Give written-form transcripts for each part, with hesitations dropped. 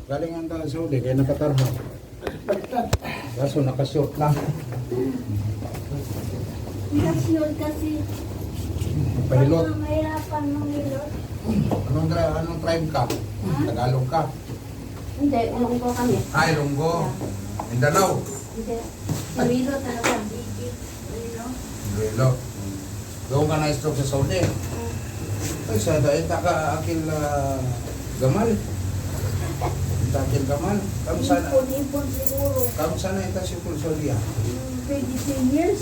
Galing ang ka Saudi, kaya nakatarho. Kaso nakashort lang. Nakasiyod kasi. Pahilot. Baka mahirapan manghilot. Anong tribe ka? Tagalog ka? Hindi, ulong ko kami. Ay, Lunggo. Mindanao. Hindi. Mahilot talaga. Iloilo. Doon ka na-stroke sa Saudi. Ay, sa dahil taka akil gamal. Takil gamal. Kamu sana? Ipon siguro. Kamu sana ita si Saudi ah? 23 years.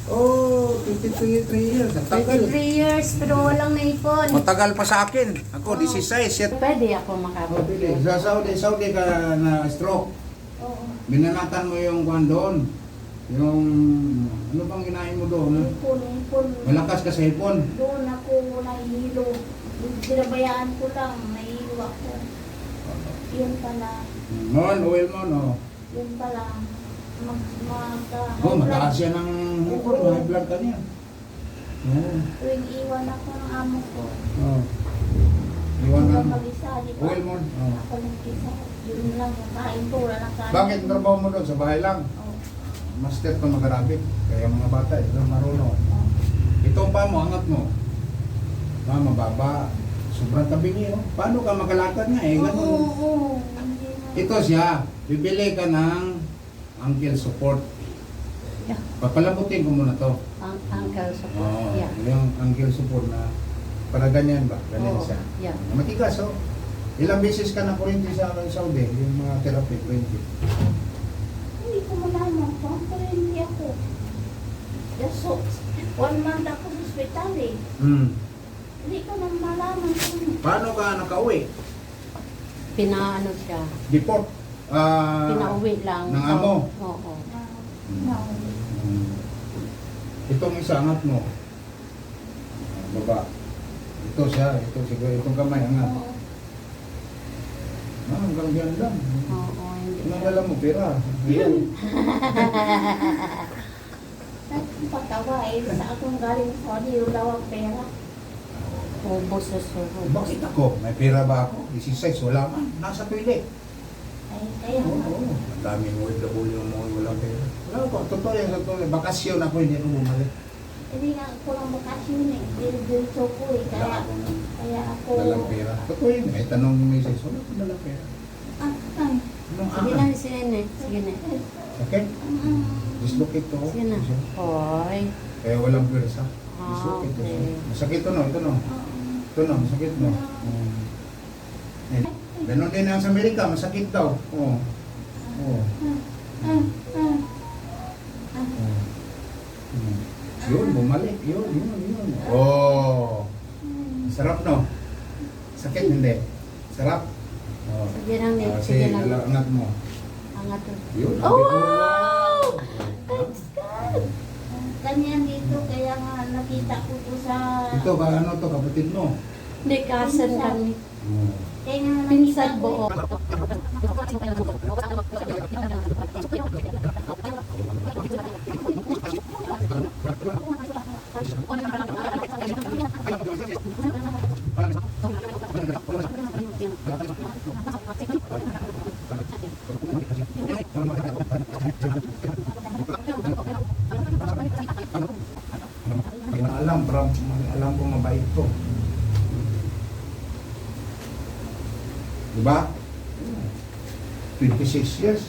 Oh, 23 years. Nagtagal. 23 years, pero walang naipon. Matagal pa sa akin. Ako, 16. Yet. Pwede ako Oh, makapag. pili. Sa Saudi ka na stroke. Oo. Binanatan mo yung kwan doon. Yung, ano bang ginahin mo doon? Ha? Ipon. Malakas ka sa hipon. Doon ako nahihilo. Binabayaan ko lang, nahihilo ako. Yun pala. Mon, oil mo, no? Yun pala. Oh, mataas yan ng hipon. High blood ka niya. Oo. Tuwing iwan ako ng amo ko. Oh. Iwan Hanggang ng mag-isa, di ba? oil mo. Oh. Ako nag-isa. Yun lang, yung kain ko, wala nang kain. Bakit ang trabaho mo doon? Sa bahay lang? Oo. Master ka mag-Arabic. Kaya mga bata, ito marunong. Oo. Ito pa mo, angat mo. Mababa. Sobrang tabingi, oh. Paano ka makalakad nga eh? Ganun. Oo. Hindi na. Ito siya, bibili ka ng ankle support. Yeah. Papalabutin ko muna to. Ang uncle support. Oo, Yeah. yung ankle support na para ganyan ba? Ganyan Oo. siya. Yeah. Matigas, oh. Ilang beses ka na kuryente sa Saudi, yung mga therapy, kuryente. Hindi ko malaman kung pero hindi ako. Just so, 1 month ako sa hospital eh. Hindi ko na malaman kung Paano ka nakauwi? Pinaano siya, Deport? pinauwi lang. ng amo? Oo. na Itong isa, angat mo. Baba. Ito siya, ito siguro, itong kamay, angat. Hanggang yan lang. Oo, hindi Anong siya. dala mo, pera? Ayan. pagkawa eh. Sa akong galing sa Saudi, yung daw ang pera. Ubos sa suhod. Bakit ako? May pera ba ako? 16, wala man. Nasa toilet. Ay, kaya Oo, nga. oo. Ang daming OFW mo, walang pera. Wala ko, totoo yan sa toilet. Bakasyon ako, hindi ako bumalik. Hindi nga ako lang bakasyon eh. Diretso ko eh. Wala Kaya, ako ng kaya ako. dalang pera. Totoo yun. Eh, tanong mo may sex, wala akong dalang pera. Ah, ay. Anong Sige na, sige na. Sige na. Okay? Dislocate to. Sige na. Hoy. Kaya walang pwersa. Ah, Dislocate to. okay. Masakit to no, ito no. Ito no, masakit no. Eh, Ganon din ang sa Amerika, masakit daw. Oo. Oo. Yun, bumalik. Yun. Oh. Sarap no? Sakit hindi? Sarap? Oh. Sige lang, Nick. Ah, Sige sige, lang. angat mo. Angat to. Yun. Oh, sabi ko, wow! Thanks God. Kanya dito, kaya nga nakita ko to sa... Ito, ano to, kapatid mo? Hindi, kasan kami. Oh. Kaya nga nakita Pinsan ko buo. Alam ko mabait to. Diba? 26 years.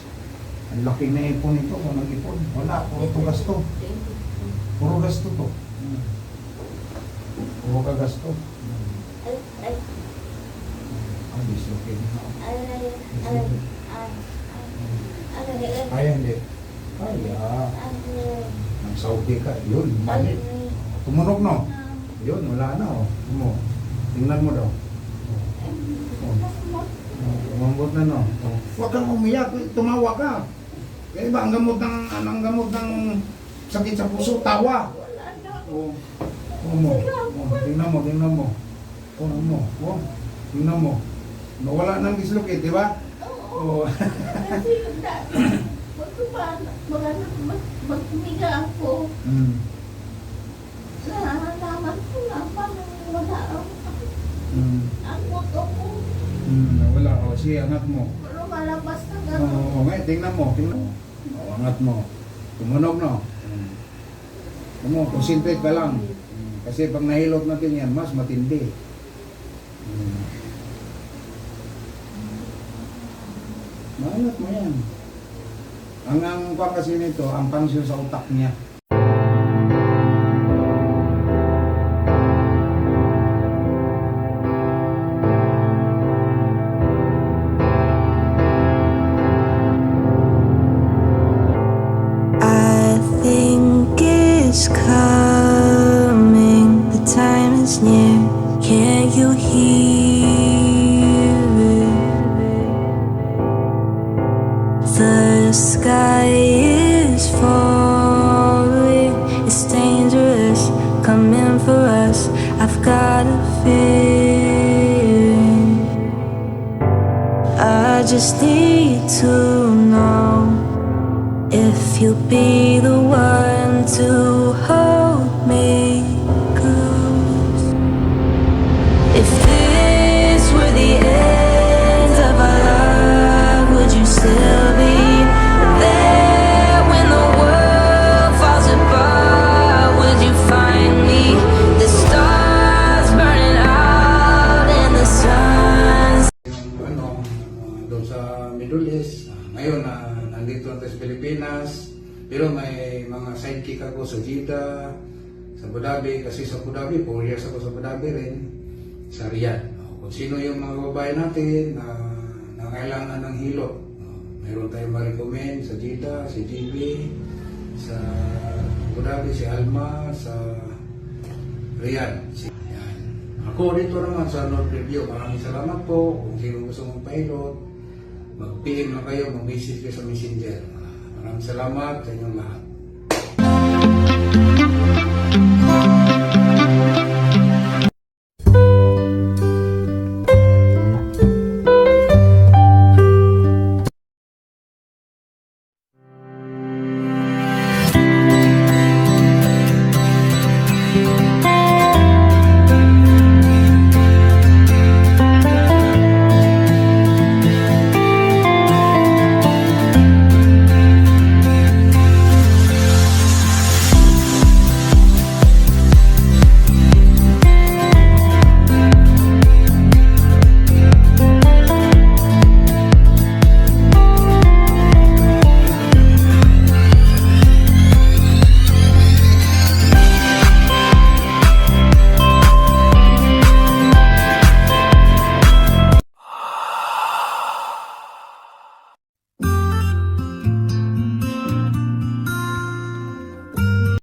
Ang laki na ipon ito. Kung nag-ipon. Wala. Puro gasto. Puro gasto to. Puro ka gasto. Ay, ay, Ah, dislocate na ako. ay, ay, ay, ay, ay, Ay, hindi. Ay, ah. Nag-Saudi ka. Yun, mali. Tumunog no? Yun, wala na oh. Tingnan mo daw. Umambot na no. Huwag kang umiyak, tumawa ka. Kaya ba ang gamot ng sakit sa puso, tawa. Oh. Tingnan mo. Tingnan mo. Nawala ng dislocate, di ba? Oo. Magkumiga ako. Nalaman ko na paano wala ako. Ako. Wala. O, sige, angat mo. Pero malabas na Oo, gano'n. ngayon, tingnan mo. Tingnan mo. O, angat mo. Tumunog, no? Concentrate ka lang. Kasi pag nahilot natin yan, mas matindi. Maangat mo yan. Ang pa kasi nito, ang function sa utak niya. I think it's coming, the time is near. Can't you hear it? The sky is falling, it's dangerous, coming for us. I've got a feeling. I just need to know if you'll be the one to hold me close. If this were the end of our love, would you still be there when the world falls apart? Would you find me? The stars burning out and the sun's Ano, doon sa Middle East. Ngayon, nandito na tayo sa Pilipinas. Pero may mga sidekick ako sa Jeddah, sa Abu Dhabi. Kasi sa Abu Dhabi, 4 years ako sa Abu Dhabi rin. Sa Riyadh. Kung sino yung mga babae natin na kailangan ng hilot. Mayroon tayong ma-recommend sa Jeddah, si JB, sa Abu Dhabi, si Alma, sa Riyadh. Yan. Ako dito naman sa North Review. Maraming salamat po. Kung sino gusto mong pilot, mag-PM na kayo, mag-message kayo sa Messenger. Maraming salamat sa inyong lahat.